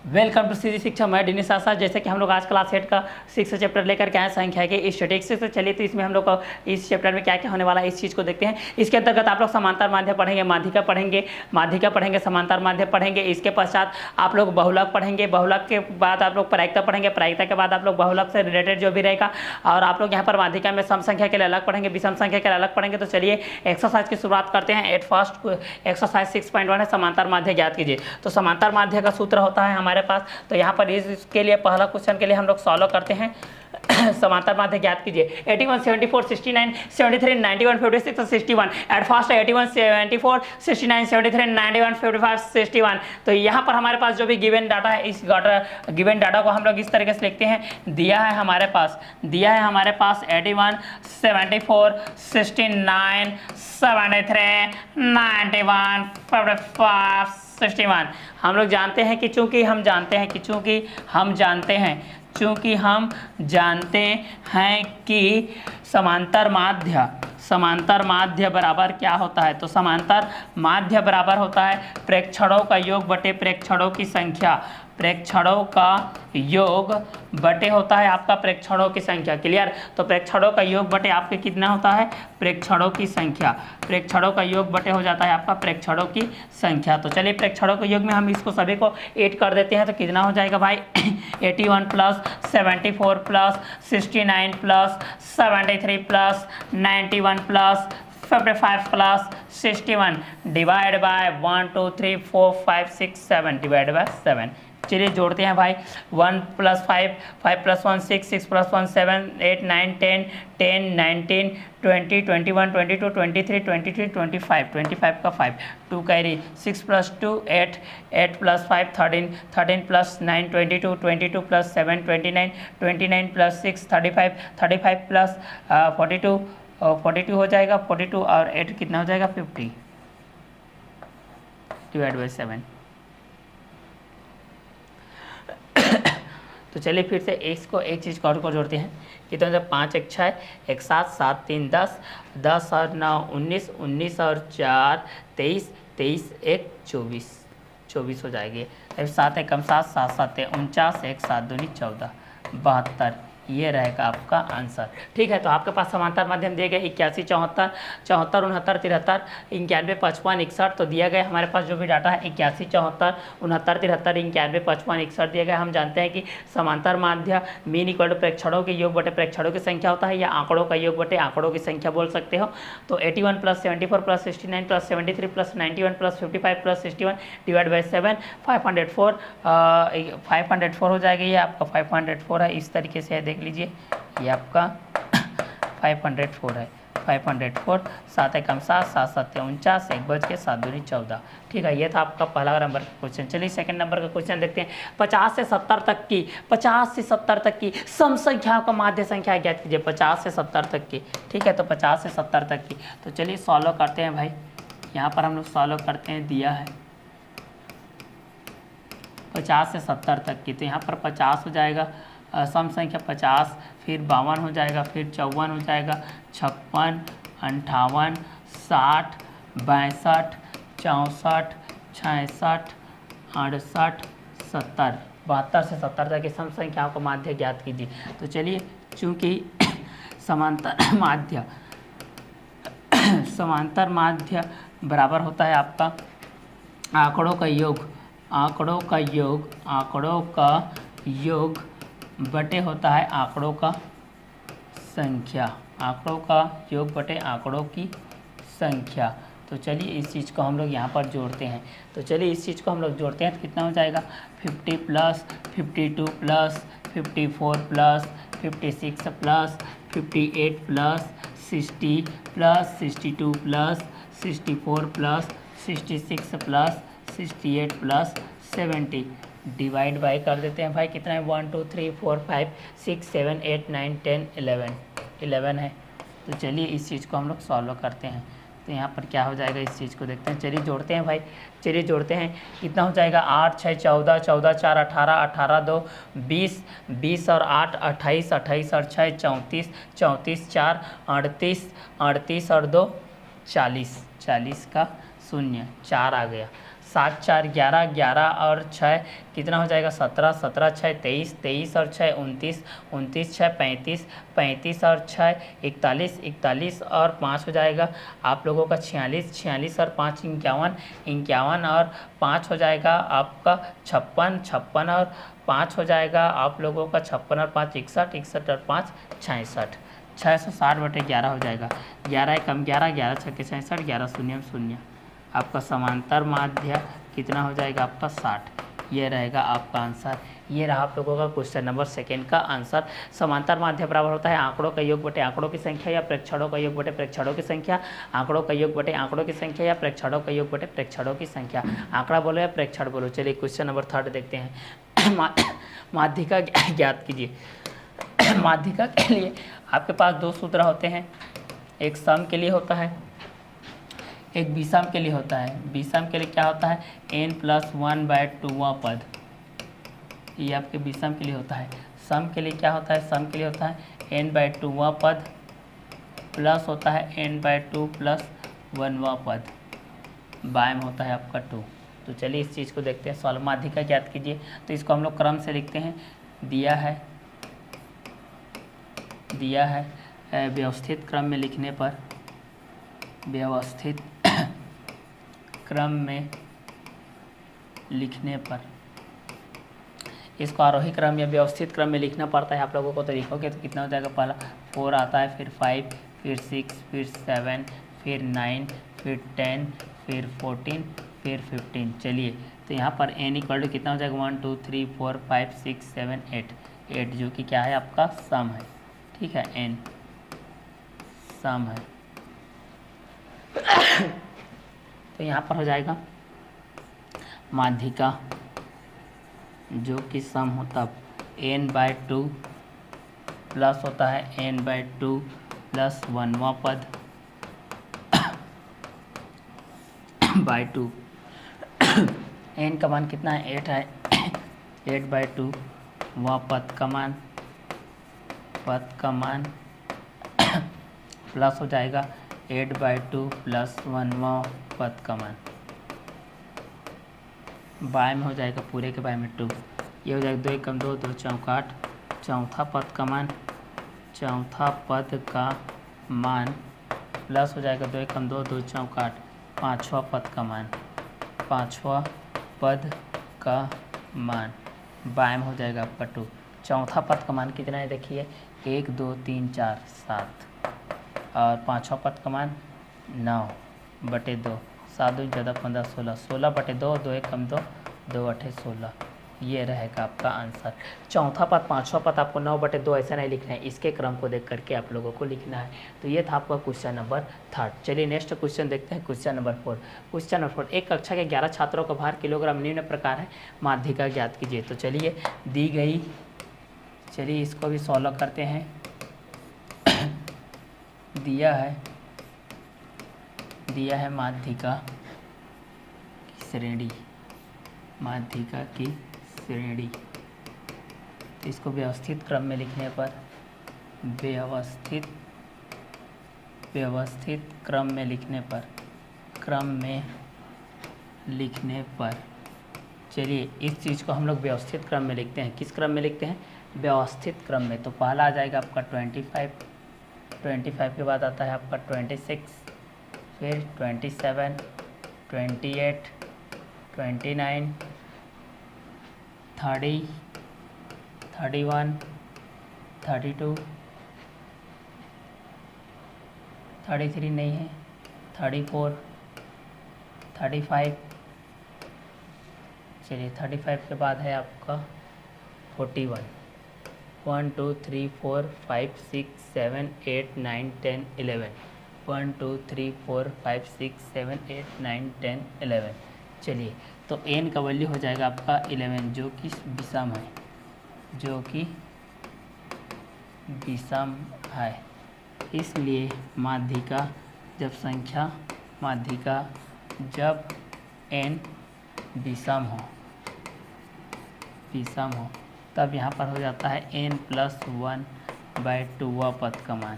Welcome to सीधी शिक्षा। मैं दिनेश आशा। जैसे कि हम लोग आज क्लास 8 का 6 चैप्टर लेकर के आए संख्या के स्टैटिस्टिक्स से। चलिए तो इसमें हम लोग इस चैप्टर में क्या क्या होने वाला है इस चीज़ को देखते हैं। इसके अंतर्गत आप लोग समांतर माध्य पढ़ेंगे, माध्यिका पढ़ेंगे, समांतर माध्य पढ़ेंगे। इसके पश्चात आप लोग बहुलक पढ़ेंगे, बहुलक के बाद आप लोग प्रायिकता पढ़ेंगे, प्रायिकता के बाद आप लोग बहुलक से रिलेटेड जो भी रहेगा। और आप लोग यहाँ पर माध्यिका में सम संख्या के लिए अलग पढ़ेंगे, विषम संख्या के लिए अलग पढ़ेंगे। तो चलिए एक्सरसाइज की शुरुआत करते हैं। एट फर्स्ट एक्सरसाइज 6.1 है, समांतर माध्य ज्ञात कीजिए। तो समांतर माध्य का सूत्र होता है हमारे पास, तो यहाँ पर इसके लिए पहला क्वेश्चन के लिए हम लोग सॉल्व करते हैं। समांतर माध्य ज्ञात कीजिए। 81 74 69 73 91 56 और 61। At first 81 74 69 73 91 55 61। तो यहाँ पर हमारे पास जो भी गिवन डाटा है, इस गिवन डाटा को हम लोग इस तरीके से लिखते हैं। दिया है हमारे पास 81 74 69 73 91 55 61। हम लोग जानते हैं कि चूंकि हम जानते हैं कि समांतर माध्य बराबर क्या होता है। तो समांतर माध्य बराबर होता है प्रेक्षणों का योग बटे प्रेक्षणों की संख्या। प्रेक्षणों का योग बटे होता है आपका प्रेक्षणों की संख्या। क्लियर। तो प्रेक्षणों का योग बटे आपके कितना होता है, प्रेक्षणों की संख्या। प्रेक्षणों का योग बटे हो जाता है आपका प्रेक्षणों की संख्या। तो चलिए प्रेक्षणों के योग में हम इसको सभी को 8 कर देते हैं। तो कितना हो जाएगा भाई 81 plus 74 plus 69 plus 73 plus 91 plus 55 plus 61 divide by 1 2 3 4 5 6 7 divide by 7। चलिए जोड़ते हैं भाई। 1 प्लस 5 5 प्लस 1 6 6 प्लस 1 7 8 9 10 10 19 20 21 22 23 23 25 25 का 5 2 carry 6 plus 2 8 8 plus 5 13 13 plus 9 22 22 plus 7 29 29 plus 6 35 35 plus 42 42 हो जाएगा। 42 और 8 कितना हो जाएगा 50 डिवाइड बाई 7। तो चलिए फिर से इसको एक चीज़ और को जोड़ते हैं। कितना हो जाए 5 1 6 1 7 7 3 10 10 और 9 19 19 और 4 23 23 1 24 24 हो जाएगी। अब 7 1 कम 7 7 7 49 1 7 2 14 72। ये रहेगा आपका आंसर। ठीक है। तो आपके पास समांतर माध्यम दिए गए 81 74 74 69 73 91 55 61। तो दिया गया हमारे पास जो भी डाटा है 81 74 69 73 91 55 61 दिया गया। हम जानते हैं कि समांतर माध्य मीन इक्वल टू प्रेक्षणों के योग बटे प्रेक्षणों की संख्या होता है, या आंकड़ों का योग बटे आंकड़ों की संख्या बोल सकते हो। तो 81 plus 74 plus 69 plus 73 plus 91 plus 55 plus 61 divide by 7 504 हो जाएगा। ये आपका 504 है। इस तरीके से देख लीजिए, ये आपका 504 है। 504 7 1 7 7 7 49 1 बज के 7 दूनी 14। ठीक है। ये था आपका पहला नंबर का क्वेश्चन। चलिए सेकंड नंबर का क्वेश्चन देखते हैं। 50 से 70 तक की सम संख्याओं का माध्य संख्या ज्ञात कीजिए। 50 से 70 तक की। ठीक है। तो 50 से 70 तक की। तो चलिए सॉल्व करते हैं भाई। यहाँ पर हम लोग सॉल्व करते हैं। दिया है 50 से 70 तक की। तो यहाँ पर 50 हो जाएगा सम संख्या 50, फिर 52 हो जाएगा, फिर 54 हो जाएगा, 56 58 60 62 64 66 68 70 72 से 70 तक की सम संख्याओं का माध्य ज्ञात कीजिए। तो चलिए चूँकि समांतर माध्य बराबर होता है आपका आंकड़ों का योग बटे होता है आंकड़ों का संख्या। आंकड़ों का योग बटे आंकड़ों की संख्या। तो चलिए इस चीज़ को हम लोग यहाँ पर जोड़ते हैं। तो चलिए इस चीज़ को हम लोग जोड़ते हैं। तो कितना हो जाएगा 50 plus 52 plus 54 plus 56 plus 58 plus 60 plus 62 plus 64 plus 66 plus 68 plus 70 divide by कर देते हैं भाई। कितना है 1 2 3 4 5 6 7 8 9 10 11 है। तो चलिए इस चीज़ को हम लोग सॉल्व करते हैं। तो यहाँ पर क्या हो जाएगा इस चीज़ को देखते हैं। चलिए जोड़ते हैं भाई। चलिए जोड़ते हैं। कितना हो जाएगा 8 6 14 14 4 18 18 2 20 20 और 8 28 28 और 6 34 34 4 38 38 और 2 40 40 का 0 4 आ गया। 7 4 11, 11 और 6 कितना हो जाएगा 17, 17 6 23, 23 और 6 29, 29 6 35, 35 और 6 41, 41 और 5 हो जाएगा आप लोगों का 46, 46 और 5 51, 51 और 5 हो जाएगा आपका 56, 56 और 5 हो जाएगा आप लोगों का 56 और 5 61, 61 और 5 66, 660/11 हो जाएगा। 11 कम 11, 11 छक्के 66, 11 शून्य शून्य। आपका समांतर माध्य कितना हो जाएगा आपका 60। ये रहेगा आपका आंसर। ये रहा आप लोगों का क्वेश्चन नंबर 2 का आंसर। समांतर माध्य बराबर होता है आंकड़ों का योग बटे आंकड़ों की संख्या या प्रेक्षणों का योग बटे प्रेक्षणों की संख्या, आंकड़ों का योग बटे आंकड़ों की संख्या या प्रेक्षणों का योग बटे प्रेक्षणों की संख्या। आंकड़ा बोलो या प्रेक्षण बोलो। चलिए क्वेश्चन नंबर 3 देखते हैं। माध्यिका ज्ञात कीजिए। माध्यिका के लिए आपके पास 2 सूत्र होते हैं, एक सम के लिए होता है, एक विषम के लिए होता है। विषम के लिए क्या होता है n+1/2वां पद, ये आपके विषम के लिए होता है। सम के लिए क्या होता है, सम के लिए होता है n/2वां पद प्लस होता है n/2 + 1वां पद, बाय में होता है आपका 2। तो चलिए इस चीज़ को देखते हैं। सॉल्व माध्यिका ज्ञात कीजिए। तो इसको हम लोग क्रम से लिखते हैं। दिया है व्यवस्थित क्रम में लिखने पर, व्यवस्थित क्रम में लिखने पर इसको आरोही क्रम या व्यवस्थित क्रम में लिखना पड़ता है आप लोगों को। तो लिखोगे तो कितना हो जाएगा, पहला 4 आता है, फिर 5, फिर 6, फिर 7, फिर 9, फिर 10, फिर 14, फिर 15। चलिए तो यहाँ पर n = कितना हो जाएगा 1 2 3 4 5 6 7 8, 8 जो कि क्या है आपका सम है। ठीक है, n सम है। तो यहाँ पर हो जाएगा माध्यिका जो कि सम हो तब n/2 प्लस होता है n/2 + 1वां पद बाय 2। n का मान कितना है 8 है, 8/2वां पद का मान प्लस हो जाएगा 8/2 + 1वां पद का मान, बाय में हो जाएगा पूरे के बाय में 2। ये हो जाएगा 2 कम 2, 2 चौका 8, चौथा पद का मान प्लस हो जाएगा 2 कम 2, 2 चौका 8, पाँचवा पद का मान बाय में हो जाएगा आपका 2। चौथा पद का मान कितना है देखिए 1 2 3 4 7 और पाँचवा पद का मान 9/2, 7 2 + 15 16, 16/2, 2 कम 2, 2 8 16। ये रहेगा आपका आंसर। चौथा पद पाँचवा पद आपको 9/2 ऐसा नहीं लिखना है, इसके क्रम को देख करके आप लोगों को लिखना है। तो ये था आपका क्वेश्चन नंबर 3। चलिए नेक्स्ट क्वेश्चन देखते हैं, क्वेश्चन नंबर 4। क्वेश्चन नंबर 4, एक कक्षा के 11 छात्रों का भार किलोग्राम निम्न प्रकार है, माध्यिका ज्ञात कीजिए। तो चलिए दी गई, चलिए इसको भी सॉल्व करते हैं। दिया है माध्यिका की श्रेणी, माध्यिका की श्रेणी। तो इसको व्यवस्थित क्रम में लिखने पर, व्यवस्थित क्रम में लिखने पर चलिए इस चीज़ को हम लोग व्यवस्थित क्रम में लिखते हैं। किस क्रम में लिखते हैं, व्यवस्थित क्रम में। तो पहला आ जाएगा आपका 25, 25 के बाद आता है आपका 26, फिर 27, 28, 29, 30, 31, 32, 33 नहीं है, 34, 35। चलिए 35 के बाद है आपका 41, 1 2 3 4 5 6 7 8 9 10 11, 1 2 3 4 5 6 7 8 9 10 11। चलिए तो n का वैल्यू हो जाएगा आपका 11 जो कि विषम है, इसलिए माध्यिका जब n विषम हो तब यहाँ पर हो जाता है n+1/2वां पद का मान,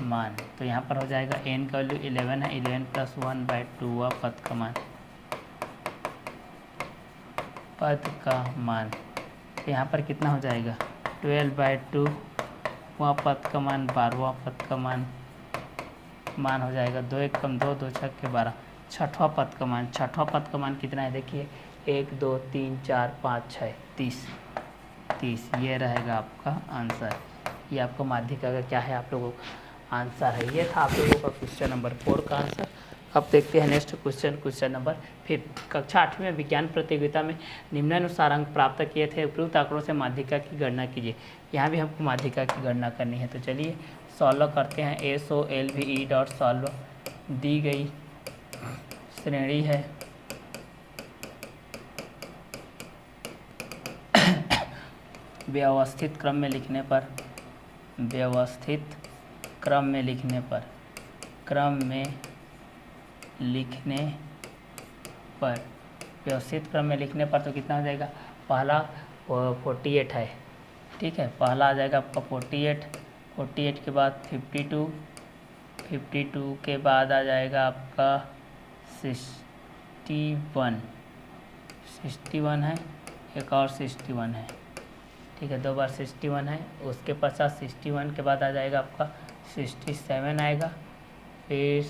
मान। तो यहाँ पर हो जाएगा n का वैल्यू 11 है, 11 + 1/2 हुआ पद का मान, पद का मान। तो यहाँ पर कितना हो जाएगा 12/2 हुआ पद का मान, 12वां पद का मान हो जाएगा 2 1 कम 2, 2 6 के 12, छठवां पद का मान। छठवां पद का मान कितना है देखिए 1 2 3 4 5 6 30, ये रहेगा आपका आंसर। ये आपका माध्यिका का क्या है आप लोगों का आंसर है। ये था आप लोगों का क्वेश्चन नंबर 4 का आंसर। अब देखते हैं नेक्स्ट क्वेश्चन नंबर 5। कक्षा 8वीं में विज्ञान प्रतियोगिता में निम्नानुसार अंक प्राप्त किए थे, उपयुक्त आंकड़ों से माध्यिका की गणना कीजिए। यहाँ भी हमको माध्यिका की गणना करनी है, तो चलिए सॉल्व करते हैं। SOLVE dot solve. दी गई श्रेणी है, व्यवस्थित क्रम में लिखने पर, व्यवस्थित क्रम में लिखने पर, व्यवस्थित क्रम में लिखने पर तो कितना हो जाएगा, पहला 48 है, ठीक है, पहला आ जाएगा आपका 48 के बाद 52 के बाद आ जाएगा आपका 61 है, एक और 61 है, ठीक है, 2 बार 61 है। उसके पश्चात 61 के बाद आ जाएगा आपका 67 आएगा, फिर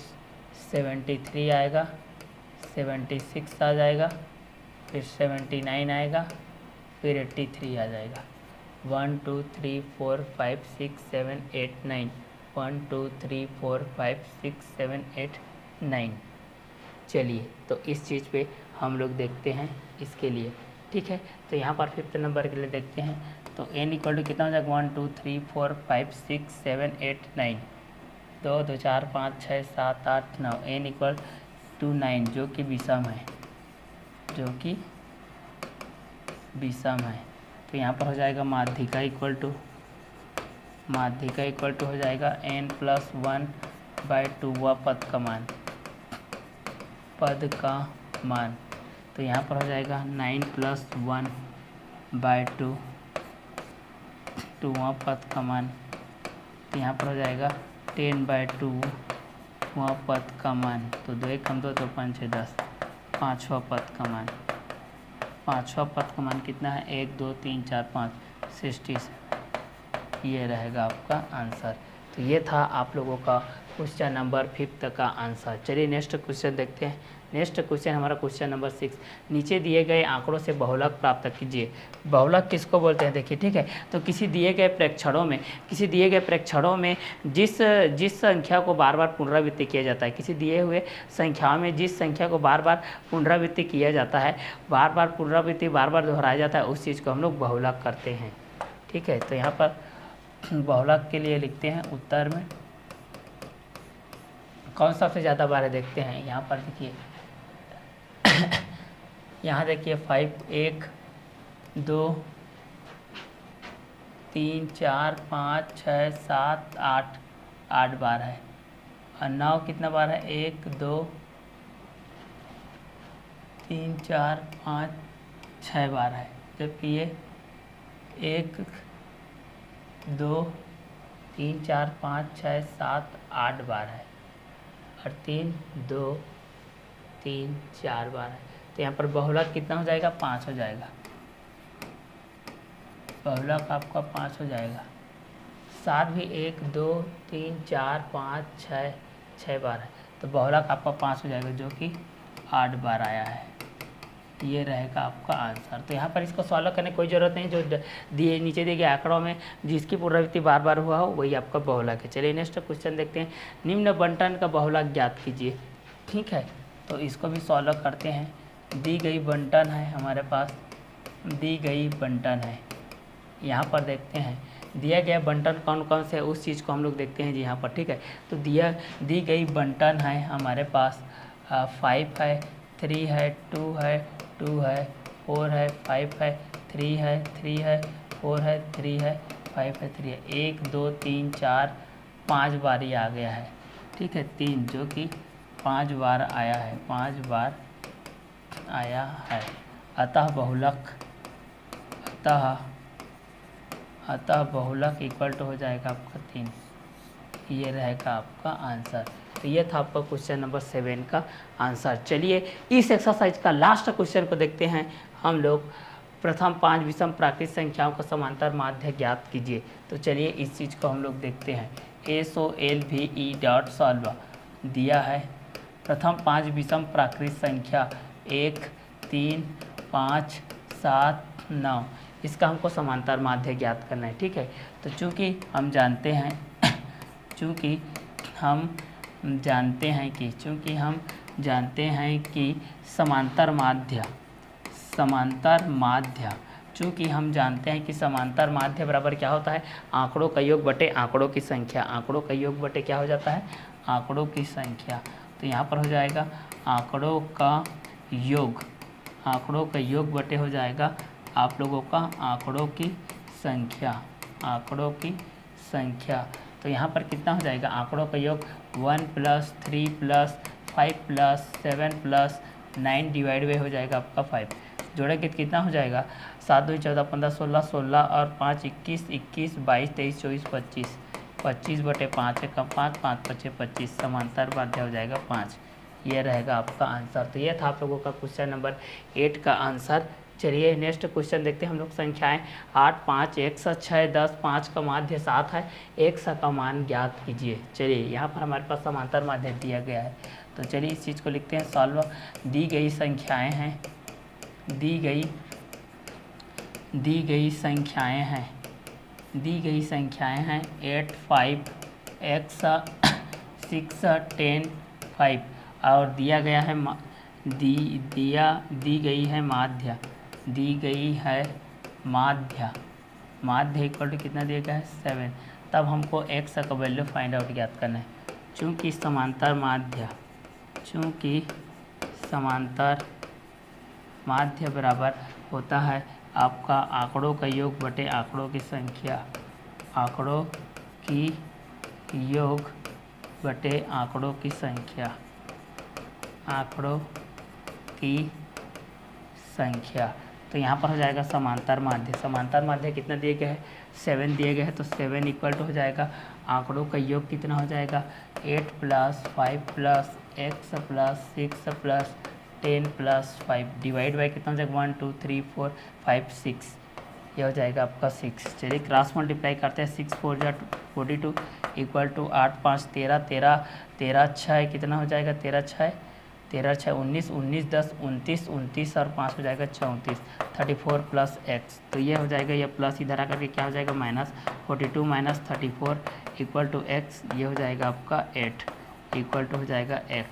73 आएगा, 76 आ जाएगा, फिर 79 आएगा, फिर 83 आ जाएगा। 1 2 3 4 5 6 7 8 9, 1 2 3 4 5 6 7 8 9। चलिए तो इस चीज़ पे हम लोग देखते हैं इसके लिए, ठीक है। तो यहाँ पर 5th नंबर के लिए देखते हैं, तो n इक्वल टू कितना हो जाएगा 1 2 3 4 5 6 7 8 9, 2 2 4 5 6 7 8 9, n इक्वल टू 9 जो कि विषम है, तो यहाँ पर हो जाएगा माध्यिका इक्वल टू हो जाएगा n + 1/2 हुआ पद का मान, तो यहाँ पर हो जाएगा 9 + 1/2 हुआ पद का मान, तो यहाँ पर हो जाएगा 10/2 हुआ पद का मान, तो 2 1 कम 2 तो 5 6 10, पाँचवा पद का मान कितना है 1 2 3 4 5 67, ये रहेगा आपका आंसर। तो ये था आप लोगों का क्वेश्चन नंबर 5 का आंसर। चलिए नेक्स्ट क्वेश्चन देखते हैं। नेक्स्ट क्वेश्चन हमारा क्वेश्चन नंबर 6। नीचे दिए गए आंकड़ों से बहुलक प्राप्त कीजिए। बहुलक किसको बोलते हैं देखिए, ठीक है। तो किसी दिए गए प्रेक्षणों में जिस संख्या को बार बार पुनरावृत्ति किया जाता है, किसी दिए हुए संख्याओं में जिस संख्या को बार बार पुनरावृत्ति किया जाता है, बार बार दोहराया जाता है, उस चीज़ को हम लोग बहुलक करते हैं, ठीक है। तो यहाँ पर बहुलक के लिए लिखते हैं उत्तर में कौन सबसे ज़्यादा बार है देखते हैं। यहाँ पर देखिए यहाँ देखिए 5 1 2 3 4 5 6 7 8 बार है, और 9 कितना बार है 1 2 3 4 5 6 बार है, जबकि ये 1 2 3 4 5 6 7 8 बार है, और 3 2 3 4 बार है। तो यहाँ पर बहुलक कितना हो जाएगा 5 हो जाएगा, बहुलक आपका 5 हो जाएगा। साथ भी 1 2 3 4 5 6 बार है, तो बहुलक आपका 5 हो जाएगा, जो कि 8 बार आया है। ये रहेगा आपका आंसर। तो यहाँ पर इसको सॉल्व करने की कोई ज़रूरत नहीं, जो नीचे दिए गए आंकड़ों में जिसकी पुनरावृत्ति बार बार हुआ हो वही आपका बहुलक है। चलिए नेक्स्ट क्वेश्चन देखते हैं। निम्न बंटन का बहुलक ज्ञात कीजिए, ठीक है। तो इसको भी सॉल्व करते हैं। दी गई बंटन है हमारे पास, यहाँ पर देखते हैं दिया गया बंटन कौन कौन से है, उस चीज़ को हम लोग देखते हैं जी यहाँ पर, ठीक है। तो दी गई बंटन है हमारे पास 5 है, 3 है, 2 है, 2 है, 4 है, 5 है, 3 है, 3 है, 4 है, 3 है, 5 है, 3 है। 1 2 3 4 5 बार ही आ गया है, ठीक है। 3 जो कि 5 बार आया है, 5 बार आया है। अतः बहुलक इक्वल टू हो जाएगा आपका 3। ये रहेगा आपका आंसर। तो ये था आपका क्वेश्चन नंबर 7 का आंसर। चलिए इस एक्सरसाइज का लास्ट क्वेश्चन को देखते हैं हम लोग। प्रथम 5 विषम प्राकृत संख्याओं का समांतर माध्य ज्ञात कीजिए। तो चलिए इस चीज़ को हम लोग देखते हैं। SOLVE डॉट सॉल्व दिया है प्रथम 5 विषम प्राकृत संख्या 1, 3, 5, 7, 9, इसका हमको समांतर माध्य ज्ञात करना है। ठीक है, तो चूँकि हम जानते हैं कि समांतर माध्य बराबर क्या होता है, आंकड़ों का योग बटे आंकड़ों की संख्या। आंकड़ों का योग बटे क्या हो जाता है, आंकड़ों की संख्या। तो यहाँ पर हो जाएगा आंकड़ों का योग बटे हो जाएगा आप लोगों का आंकड़ों की संख्या। तो यहाँ पर कितना हो जाएगा, आंकड़ों का योग 1 + 3 + 5 + 7 + 9 डिवाइड बाई हो जाएगा आपका 5। जोड़ेंगे तो कितना हो जाएगा, 7 2 14 15 16 16 और 5 21 21 22 23 24 25 25 बटे 5 है कम 5 5 5 25 समांतर माध्य हो जाएगा 5। ये रहेगा आपका आंसर। तो ये था आप लोगों का क्वेश्चन नंबर 8 का आंसर। चलिए नेक्स्ट क्वेश्चन देखते हैं हम लोग। संख्याएं 8 5 1 7 6 10 5 का माध्य 7 है, 1 का मान ज्ञात कीजिए। चलिए यहाँ पर हमारे पास समांतर माध्य दिया गया है, तो चलिए इस चीज़ को लिखते हैं सॉल्व। दी गई संख्याएं हैं 8 5 x 6 10 5 और दिया गया है दी गई है माध्य इक्वल टू कितना दिया गया है 7। तब हमको x का वैल्यू फाइंड आउट ज्ञात करना है। चूँकि समांतर माध्य बराबर होता है आपका आंकड़ों का योग बटे आंकड़ों की संख्या। आंकड़ों की योग बटे आंकड़ों की संख्या। तो यहाँ पर हो जाएगा समांतर माध्य कितना दिए गए है, 7 दिए गए हैं। तो 7 इक्वल टू हो जाएगा आंकड़ों का योग कितना हो जाएगा 8 + 5 + x + 6 + 10 + 5 डिवाइड बाई कितना हो जाएगा 1 2 3 4 5 6, ये हो जाएगा आपका 6। चलिए क्रॉस मल्टीप्लाई करते हैं। 6 4 जा 42 इक्वल टू 8 5 13 13 6 कितना हो जाएगा 13 6 19 19 10 29 29 और 5 हो जाएगा 34 34 + x। तो ये हो जाएगा, ये प्लस इधर आकर के क्या हो जाएगा -42 - 34 इक्वल टू x। ये हो जाएगा आपका 8 इक्वल टू हो जाएगा x।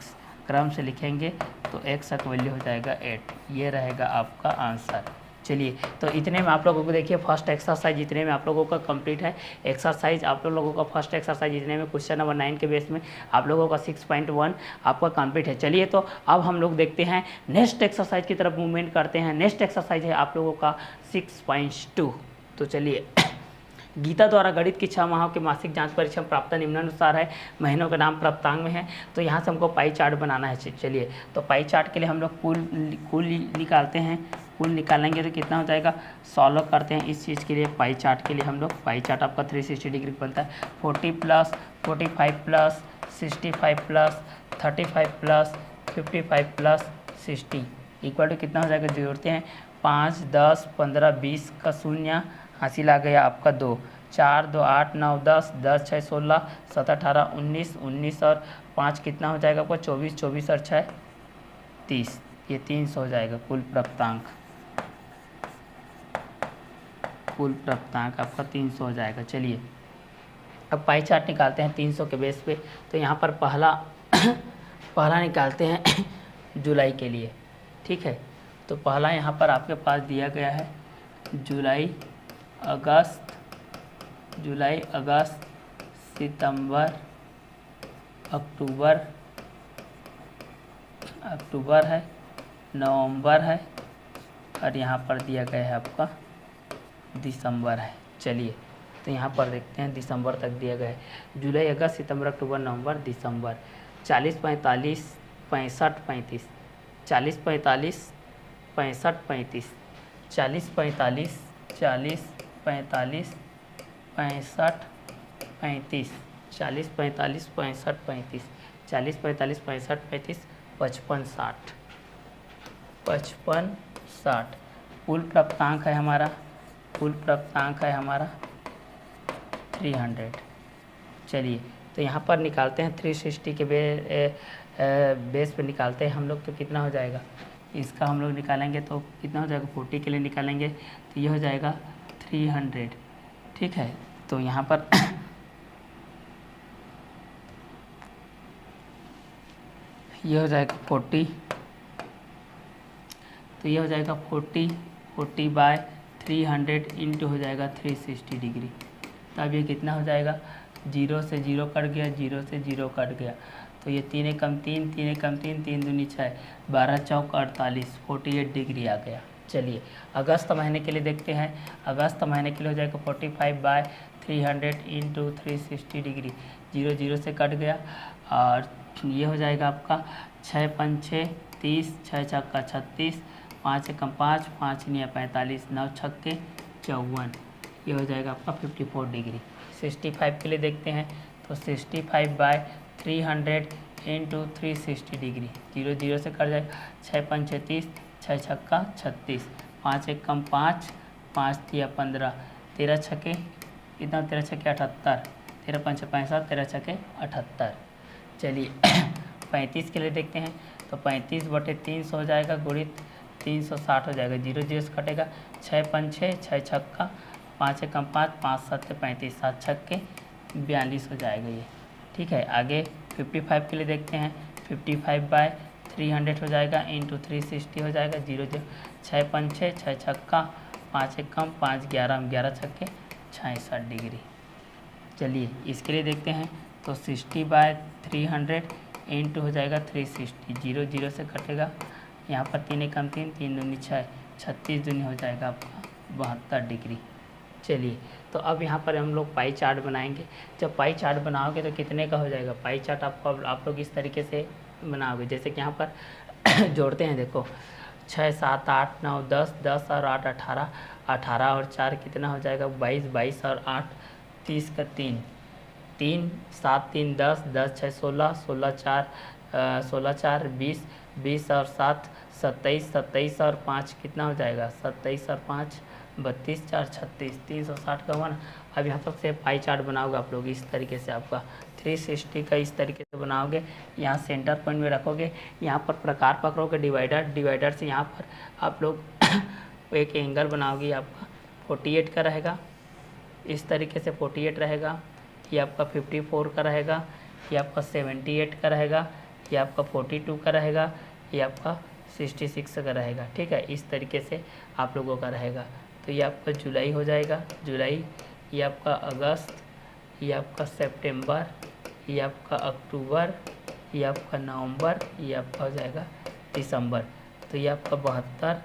क्रम से लिखेंगे तो x का वैल्यू हो जाएगा 8। ये रहेगा आपका आंसर। चलिए तो इतने में आप लोगों को देखिए फर्स्ट एक्सरसाइज इतने में आप लोगों का कंप्लीट है। एक्सरसाइज आप लोगों का फर्स्ट एक्सरसाइज इतने में क्वेश्चन नंबर 9 के बेस में आप लोगों का 6.1 आपका कंप्लीट है। चलिए तो अब हम लोग देखते हैं नेक्स्ट एक्सरसाइज की तरफ मूवमेंट करते हैं। नेक्स्ट एक्सरसाइज है आप लोगों का 6.2। तो चलिए गीता द्वारा गणित की 6 माहों के मासिक जांच परिक्षण प्राप्त निम्नानुसार है। महीनों का नाम प्राप्तांक में है। तो यहाँ से हमको पाई चार्ट बनाना है। चलिए तो पाई चार्ट के लिए हम लोग कुल निकालते हैं। कुल निकालेंगे तो कितना हो जाएगा, सॉल्व करते हैं इस चीज़ के लिए। पाई चार्ट के लिए हम लोग पाई चार्ट आपका 360 डिग्री बनता है। 40 + 45 + 65 + 35 + 55 + 60 इक्वल टू कितना हो जाएगा, जोड़ते हैं 5 10 15 20 का शून्य हासिल आ गया आपका 2 4 2 8 9 10 10 6 16 7 18 19 19 और 5 कितना हो जाएगा आपका 24 24 और 6 30। ये 300 हो जाएगा कुल प्राप्तांक आपका 300 हो जाएगा। चलिए अब पाई चार्ट निकालते हैं 300 के बेस पे। तो यहाँ पर पहला निकालते हैं जुलाई के लिए। ठीक है, तो पहला यहाँ पर आपके पास दिया गया है जुलाई अगस्त सितंबर अक्टूबर है, नवंबर है और यहाँ पर दिया गया है आपका दिसंबर है। चलिए तो यहाँ पर देखते हैं दिसंबर तक दिया गया है। जुलाई अगस्त सितंबर अक्टूबर नवंबर दिसंबर 40 45 65 35 40 45 65 35 40 45 40 45 65 35 40, 45, 65, 35, 40, 45, 65, 35, 55, 60, 55, 60। कुल प्राप्तांक है हमारा, कुल प्राप्तांक है हमारा 300। चलिए तो यहाँ पर निकालते हैं 360 के बेस पे निकालते हैं हम लोग, तो कितना हो जाएगा इसका हम लोग निकालेंगे तो कितना हो जाएगा, 40 के लिए निकालेंगे तो ये हो जाएगा 300। ठीक है, तो यहाँ पर ये हो जाएगा 40, तो ये हो जाएगा 40 बाय 300 इंटू हो जाएगा 360 डिग्री। तब ये कितना हो जाएगा, 0 से 0 कट गया, 0 से 0 कट गया, तो ये 3 एकम 3, 3 एकम 3, 3 दूनी 6, 12 चौक 48, 48 डिग्री आ गया। चलिए अगस्त महीने के लिए देखते हैं। अगस्त महीने के लिए हो जाएगा 45 बाय 300 इंटू 360 डिग्री, 0 0 से कट गया और ये हो जाएगा आपका 6 5 6 30, 6 छक्का 36, 5 एकम 5, 5 निया 45, 9 छक्के 54, ये हो जाएगा आपका 54 डिग्री। 65 के लिए देखते हैं तो 65 बाय 300 इंटू 360 डिग्री, 0 0 से कट जाएगा, 6 5 6 30, 6 छक्का 36, 5 एकम 5, 5 तिया 15, 13 छक्के कितना, 13 छक्के 78, 13 5 65, 13 छक्के 78। चलिए 35 के लिए देखते हैं तो 35 बटे 300 हो जाएगा, गुणित 360 हो जाएगा, 0 0 से कटेगा, 6 5 6, 6 छक्का 5 एकम 5, 5 7 35, 7 छक्के 42 हो जाएगा ये। ठीक है, आगे 55 के लिए देखते हैं। 55 बाय 300 हो जाएगा इंटू 360 हो जाएगा, 0 0, 6 5 6, 6 छक्का 5 एकम 5, 11 11 छक्के 66 डिग्री। चलिए इसके लिए देखते हैं तो 60 बाय 300 इंटू हो जाएगा 360, 0 0 से कटेगा, यहाँ पर 3 एकम 3, 3 दूनी 6, 36 दूनी हो जाएगा आपका 72 डिग्री। चलिए तो अब यहाँ पर हम लोग पाई चार्ट बनाएंगे। जब पाई चार्ट बनाओगे तो कितने का हो जाएगा, पाई चार्ट आपको आप लोग इस तरीके से बनाओगे, जैसे कि यहाँ पर जोड़ते हैं, देखो 6 7 8 9 10, 10 और 8 18, 18 और 4 कितना हो जाएगा 22, 22 और 8 30 का 3, 3 7 3 10, 10 6 16, 16 4 16 4 20, 20 और 7 27, 27 और 5 कितना हो जाएगा 27 और 5 32, 4 36, 360 का 1। अब यहाँ पर से पाई चार्ट बनाओगे आप लोग इस तरीके से, आपका 360 का इस तरीके से बनाओगे, यहाँ सेंटर पॉइंट में रखोगे, यहाँ पर प्रकार पकड़ोगे डिवाइडर, डिवाइडर से यहाँ पर आप लोग एक एंगल बनाओगे, आपका 48 का रहेगा, इस तरीके से 48 रहेगा, ये आपका 54 का रहेगा, ये आपका 78 का रहेगा, ये आपका 42 का रहेगा, ये आपका 66 का रहेगा। ठीक है, इस तरीके से आप लोगों का रहेगा। तो ये आपका जुलाई हो जाएगा, जुलाई, ये आपका अगस्त, ये आपका सितंबर, ये आपका अक्टूबर, ये आपका नवंबर, ये आपका हो जाएगा दिसंबर। तो ये आपका 72,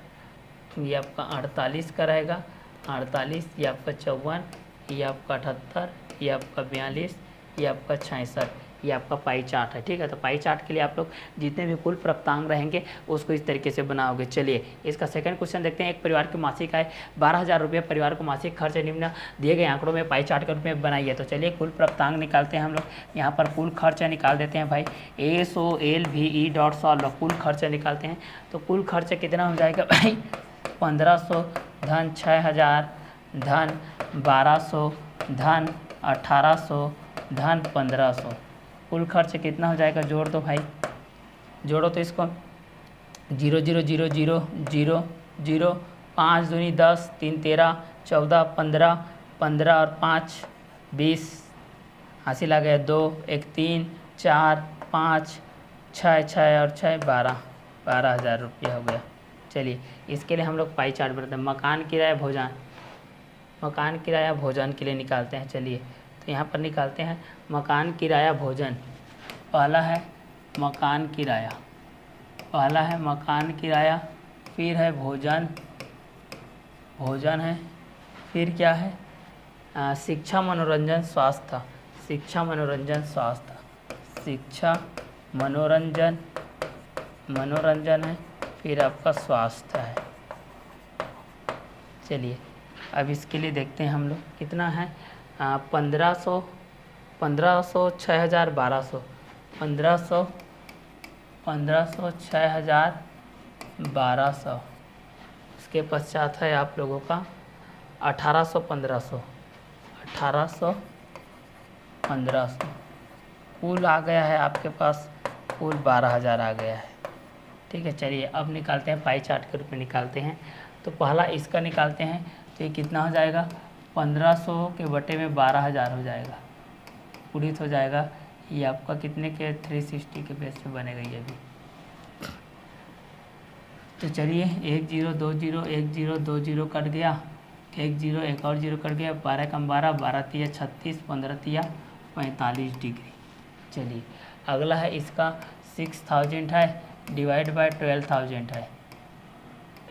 ये आपका 48 का रहेगा, 48, ये आपका 54, ये आपका 78, ये आपका 42, ये आपका 66, ये आपका पाई चार्ट है। ठीक है, तो पाई चार्ट के लिए आप लोग जितने भी कुल प्राप्तांक रहेंगे उसको इस तरीके से बनाओगे। चलिए इसका सेकंड क्वेश्चन देखते हैं। एक परिवार की मासिक आय 12,000 रुपये, परिवार को मासिक खर्च निम्न दिए गए आंकड़ों में पाई चार्ट के रूप में बनाइए। तो चलिए कुल प्राप्तांक निकालते हैं हम लोग। यहाँ पर कुल खर्च निकाल देते हैं भाई, ASOLVE.SOLVE कुल खर्च निकालते हैं। तो कुल खर्च कितना हो जाएगा भाई 1500 धन 6000 धन 1200 धन 1800 धन 1500। कुल खर्च कितना हो जाएगा, जोड़ दो भाई, जोड़ो तो इसको, 0 0 0 0 0 0, 5 दूनी 10, 3 13, 14 15, 15 और 5 20, हासिल आ गया 2 1 3 4 5 6 6 और 6 12, 12,000 रुपया हो गया। चलिए इसके लिए हम लोग पाई चार्ट बनाते हैं। मकान किराया भोजन, मकान किराया भोजन के लिए निकालते हैं। चलिए तो यहाँ पर निकालते हैं मकान किराया भोजन। पहला है मकान किराया, पहला है मकान किराया, फिर है भोजन, भोजन है, फिर क्या है शिक्षा मनोरंजन स्वास्थ्य, शिक्षा मनोरंजन स्वास्थ्य, शिक्षा मनोरंजन, मनोरंजन है, फिर आपका स्वास्थ्य है। चलिए अब इसके लिए देखते हैं हम लोग कितना है 1500 1500, 6000, 1200, 1500, 6000, 1200। इसके पश्चात है आप लोगों का 1800, 1500, 1800, 1500। कुल आ गया है आपके पास, कुल 12000 आ गया है। ठीक है, चलिए अब निकालते हैं, पाई चार्ट के रूप में निकालते हैं। तो पहला इसका निकालते हैं, तो ये कितना हो जाएगा, 1500 के बटे में 12000 हो जाएगा, पूरित हो जाएगा। ये आपका कितने के 360 के बेस पे बनेगा ये भी। तो चलिए 1 0 2 0 1 0 2 0 कट गया, 1 0 एक और 0 कट गया, 12 कम 12, 12 तिया 36, 15 तिया 45 डिग्री। चलिए अगला है इसका 6000 है, डिवाइड बाय 12000 है,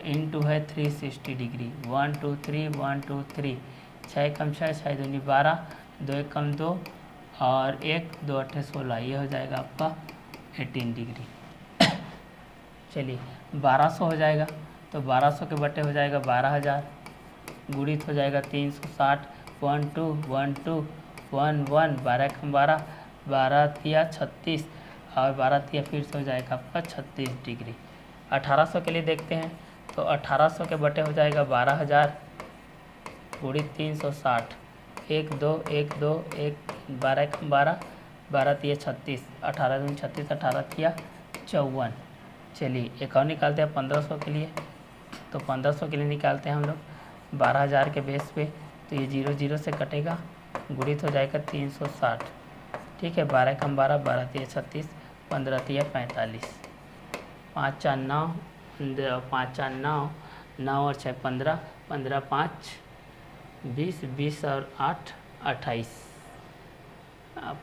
इनटू है 360 डिग्री। 1 2 3 1 2 3, 6 कम 6, 6 दूनी 12, 2 एक कम 2 और 1 2 8 16, ये हो जाएगा आपका 18 डिग्री। चलिए 1200 हो जाएगा, तो 1200 के बटे हो जाएगा 12000, गुणित हो जाएगा 360, 1 2 1 2 1 1, 12 कम 12, 12 तिया 36 और 12 तिया फिर से हो जाएगा आपका 36 डिग्री। 1800 के लिए देखते हैं, तो 1800 के बटे हो जाएगा 12000, गुणित 360, 1 2 1 2 1, 12 कम 12, 12 तिया 36, 18 दूनी 36, 18 तिया 54। चलिए एक और निकालते हैं 1500 के लिए, तो 1500 के लिए निकालते हैं हम लोग 12000 के बेस पे, तो ये 0 0 से कटेगा, गुणित हो जाएगा 360। ठीक है, 12 कम 12, 12 तिया 36, 15 तिया 45, 5 4 9, 5 4 9, 9 और 6 15, 15 5 20, 20 और 8 28,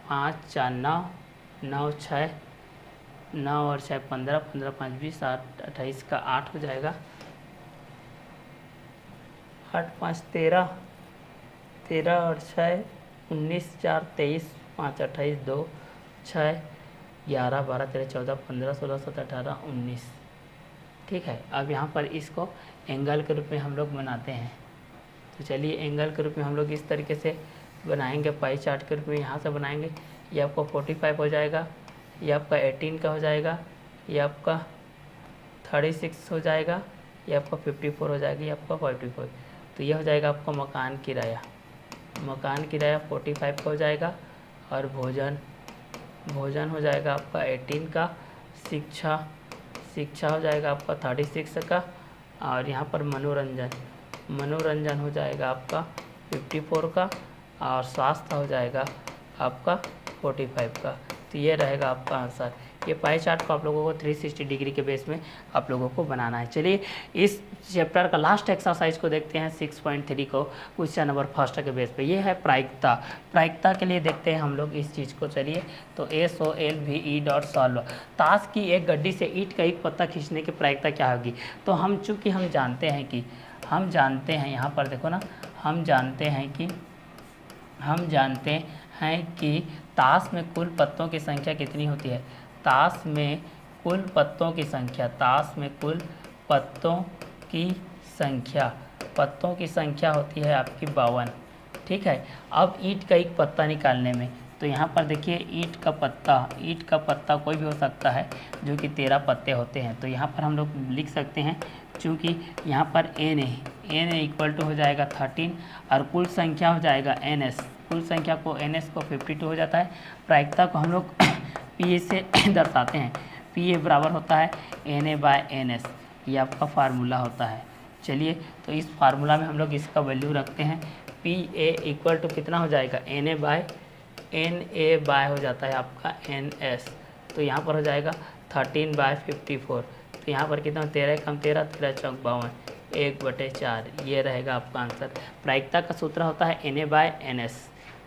5 4 9, 9 6, 9 और 6 15, 15 5 20, 8 28 का 8 हो जाएगा, 8 5 13, 13 और 6 19, 4 23, 5 28, 2 6 11 12 13 14 15 16 17 18 19। ठीक है, अब यहाँ पर इसको एंगल के रूप में हम लोग बनाते हैं। तो चलिए एंगल के रूप में हम लोग इस तरीके से बनाएंगे, पाई चार्ट के रूप में यहाँ से बनाएंगे। ये आपको 45 हो जाएगा, ये आपका 18 का हो जाएगा, ये आपका 36 हो जाएगा, ये आपका 54 हो जाएगा, ये आपका 44। तो ये हो जाएगा आपका मकान किराया, मकान किराया 45 का हो जाएगा, और भोजन हो जाएगा आपका 18 का, शिक्षा हो जाएगा आपका 36 का, और यहाँ पर मनोरंजन हो जाएगा आपका 54 का, और स्वास्थ्य हो जाएगा आपका 45 का। तो ये रहेगा आपका आंसर। ये पाई चार्ट को आप लोगों को 360 डिग्री के बेस में आप लोगों को बनाना है। चलिए इस चैप्टर का लास्ट एक्सरसाइज को देखते हैं 6.3 को, क्वेश्चन नंबर फर्स्ट के बेस पे। ये है प्रायिकता के लिए देखते हैं हम लोग इस चीज़ को। चलिए तो SOLVE सॉल्व, ताश की एक गड्डी से ईंट का एक पत्ता खींचने की प्रायिकता क्या होगी। तो हम चूँकि हम जानते हैं यहाँ पर देखो ना, हम जानते हैं कि ताश में कुल पत्तों की संख्या कितनी होती है। ताश में कुल पत्तों की संख्या होती है आपकी 52। ठीक है, अब ईंट का एक पत्ता निकालने में, तो यहाँ पर देखिए ईंट का पत्ता कोई भी हो सकता है, जो कि 13 पत्ते होते हैं। तो यहाँ पर हम लोग लिख सकते हैं, चूँकि यहाँ पर n इक्वल टू हो जाएगा 13, और कुल संख्या हो जाएगा ns, कुल संख्या को ns को 52 हो जाता है। प्रायिकता को हम लोग PA से दर्शाते हैं, PA बराबर होता है NA/NS, ये आपका फार्मूला होता है। चलिए तो इस फार्मूला में हम लोग इसका वैल्यू रखते हैं, PA इक्वल टू कितना हो जाएगा NA हो जाता है आपका NS। तो यहाँ पर हो जाएगा 13/54, तो यहाँ पर कितना 13 कम 13, 13 चौक 52, 1/4, ये रहेगा आपका आंसर। प्रायिकता का सूत्र होता है NA/NS,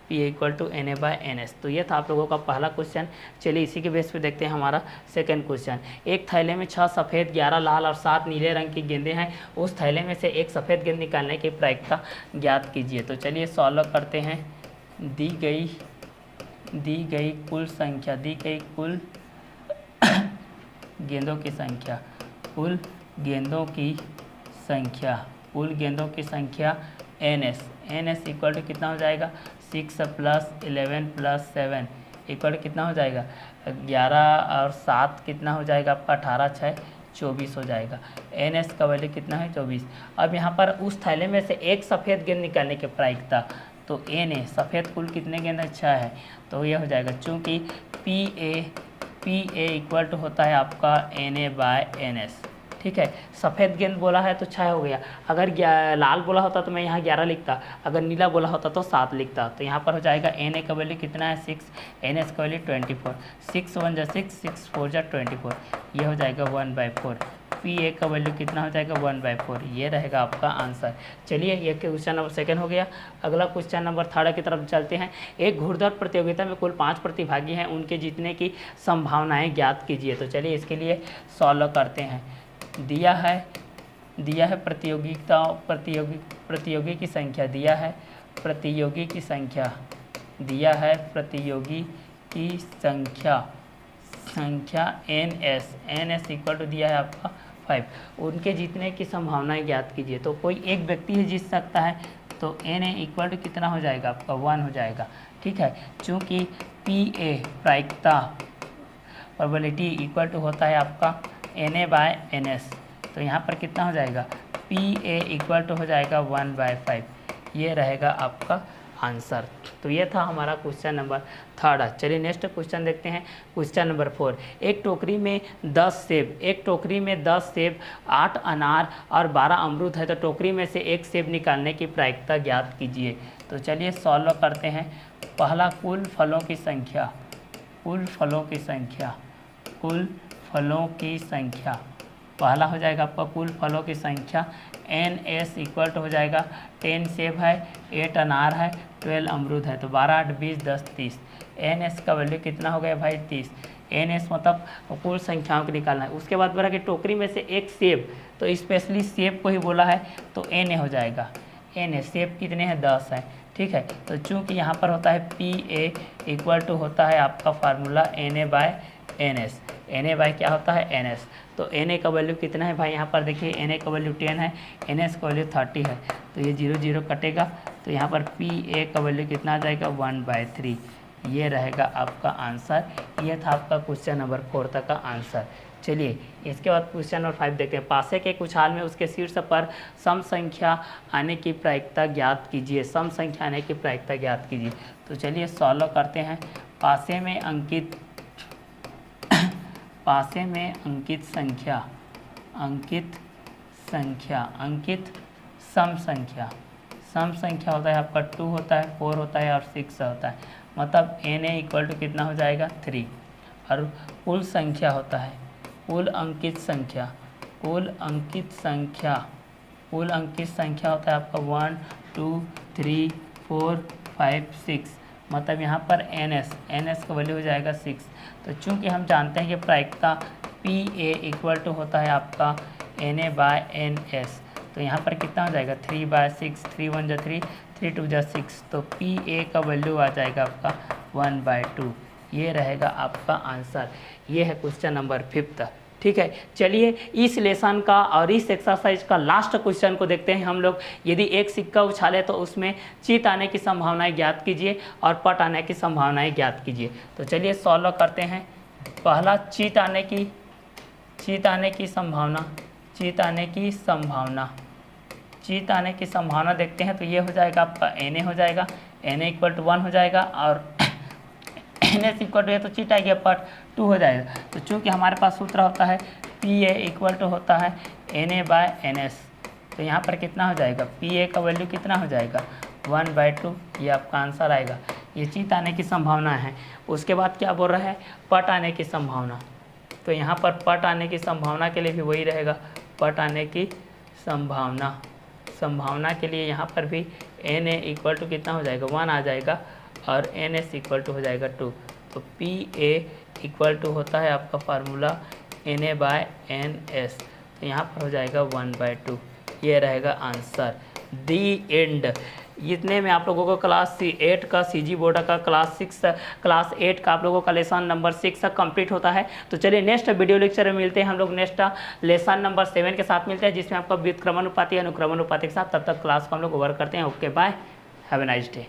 P equal to NA/NS। तो ये था आप लोगों का पहला क्वेश्चन। चलिए इसी के बेस पे देखते हैं हमारा सेकंड क्वेश्चन। एक थैले में 6 सफ़ेद 11 लाल और 7 नीले रंग की गेंदें हैं, उस थैले में से एक सफ़ेद गेंद निकालने की प्रायिकता ज्ञात कीजिए। तो चलिए सॉल्व करते हैं। दी गई कुल गेंदों की संख्या NS इक्वल टू कितना हो जाएगा 6 प्लस 11 प्लस 7 इक्वल कितना हो जाएगा 11 और 7 कितना हो जाएगा आपका 18 6 24 हो जाएगा। NS का वैल्यू कितना है 24। अब यहाँ पर उस थैले में से एक सफ़ेद गेंद निकालने की प्रायिकता, तो Na सफ़ेद कुल कितने गेंद अच्छा है, तो ये हो जाएगा चूँकि PA इक्वल टू होता है आपका Na/NS। ठीक है, सफ़ेद गेंद बोला है तो 6 हो गया। अगर लाल बोला होता तो मैं यहाँ 11 लिखता, अगर नीला बोला होता तो 7 लिखता। तो यहाँ पर हो जाएगा Na का वैल्यू कितना है 6, NS का वैल्यू 24, 6 1 जा 6, 6 4 जा 24, ये हो जाएगा 1/4। PA का वैल्यू कितना हो जाएगा 1/4, ये रहेगा आपका आंसर। चलिए ये क्वेश्चन नंबर सेकंड हो गया। अगला क्वेश्चन नंबर थर्ड की तरफ चलते हैं। एक घुड़दौड़ प्रतियोगिता में कुल 5 प्रतिभागी हैं, उनके जीतने की संभावनाएँ ज्ञात कीजिए। तो चलिए इसके लिए सॉल्व करते हैं। दिया है प्रतियोगी की संख्या, दिया है प्रतियोगी की संख्या NS इक्वल टू दिया है आपका 5। उनके जीतने की संभावनाएं ज्ञात कीजिए। तो कोई एक व्यक्ति ही जीत सकता है, तो Na इक्वल टू कितना हो जाएगा आपका 1 हो जाएगा। ठीक है, चूँकि PA प्रायिकता प्रोबेबिलिटी इक्वल टू होता है आपका Na/NS, तो यहाँ पर कितना हो जाएगा PA इक्वल टू हो जाएगा 1/5, ये रहेगा आपका आंसर। तो ये था हमारा क्वेश्चन नंबर थर्ड। चलिए नेक्स्ट क्वेश्चन देखते हैं। क्वेश्चन नंबर 4, एक टोकरी में 10 सेब 8 अनार और 12 अमरूद है, तो टोकरी में से एक सेब निकालने की प्रायिकता ज्ञात कीजिए। तो चलिए सॉल्व करते हैं। पहला कुल फलों की संख्या, पहला हो जाएगा आपका कुल फलों की संख्या NS इक्वल टू हो जाएगा 10 सेब है, 8 अनार है, 12 अमरूद है, तो 12 8 20 10 30। NS का वैल्यू कितना हो गया भाई 30। NS मतलब कुल संख्याओं को निकालना है। उसके बाद बोला कि टोकरी में से एक सेब, तो स्पेशली सेब को ही बोला है, तो Na हो जाएगा। Na सेब कितने हैं 10 है। ठीक है, तो चूँकि यहाँ पर होता है PA इक्वल टू होता है आपका फार्मूला Na/NS। Na क्या होता है NS, तो Na का वैल्यू कितना है भाई, यहाँ पर देखिए Na का वैल्यू 10 है, NS का वैल्यू 30 है, तो ये 0 0 कटेगा, तो यहाँ पर PA का वैल्यू कितना आ जाएगा 1/3, ये रहेगा आपका आंसर। ये था आपका क्वेश्चन नंबर 4 तक का आंसर। चलिए इसके बाद क्वेश्चन नंबर 5 देखते हैं। पासे के कुछ हाल में उसके शीर्ष पर सम संख्या आने की प्रायिकता ज्ञात कीजिए। तो चलिए सॉल्व करते हैं। पासे में अंकित सम संख्या होता है आपका 2 होता है, 4 होता है और 6 होता है, मतलब Na इक्वल टू कितना हो जाएगा 3। और कुल संख्या होता है कुल अंकित संख्या होता है आपका 1 2 3 4 5 6, मतलब यहाँ पर NS का वैल्यू हो जाएगा 6। तो चूँकि हम जानते हैं कि प्रायिकता PA इक्वल टू होता है आपका Na/NS, तो यहाँ पर कितना हो जाएगा 3/6, 3 1 जा 3, 3 2 जा 6, तो PA का वैल्यू आ जाएगा आपका 1/2, ये रहेगा आपका आंसर। ये है क्वेश्चन नंबर 5। ठीक है, चलिए इस लेसन का और इस एक्सरसाइज का लास्ट क्वेश्चन को देखते हैं हम लोग। यदि एक सिक्का उछाले तो उसमें चीत आने की संभावनाएं ज्ञात कीजिए और पट आने की संभावनाएं ज्ञात कीजिए। तो चलिए सॉल्व करते हैं। पहला चीत आने की संभावना देखते हैं। तो ये हो जाएगा आपका Na हो जाएगा, Na इक्वल टू 1 हो जाएगा, और NS इक्वल टू, ये तो चीट आ गया, पट 2 हो जाएगा। तो चूँकि हमारे पास सूत्र होता है PA इक्वल टू होता है Na/NS, तो यहाँ पर कितना हो जाएगा PA का वैल्यू कितना हो जाएगा 1/2, ये आपका आंसर आएगा। ये चीत आने की संभावना है। उसके बाद क्या बोल रहा है पट आने की संभावना, तो यहाँ पर पट आने की संभावना के लिए भी वही रहेगा। पट आने की संभावना के लिए यहाँ पर भी Na इक्वल टू कितना हो जाएगा 1 आ जाएगा, और NS इक्वल टू हो जाएगा 2। तो PA इक्वल टू होता है आपका फार्मूला Na/NS, तो यहाँ पर हो जाएगा 1/2, ये रहेगा आंसर। The and. इतने में आप लोगों को क्लास 8 का CG बोर्ड का क्लास 8 का आप लोगों का लेसन नंबर 6 कंप्लीट होता है। तो चलिए नेक्स्ट वीडियो लेक्चर में मिलते हैं हम लोग, नेक्स्ट लेसन नंबर 7 के साथ मिलते हैं, जिसमें आपका व्युत्क्रमानुपाती अनुक्रमानुपाती के साथ। तब तक क्लास को हम लोग ओवर करते हैं। Okay bye, have a nice day.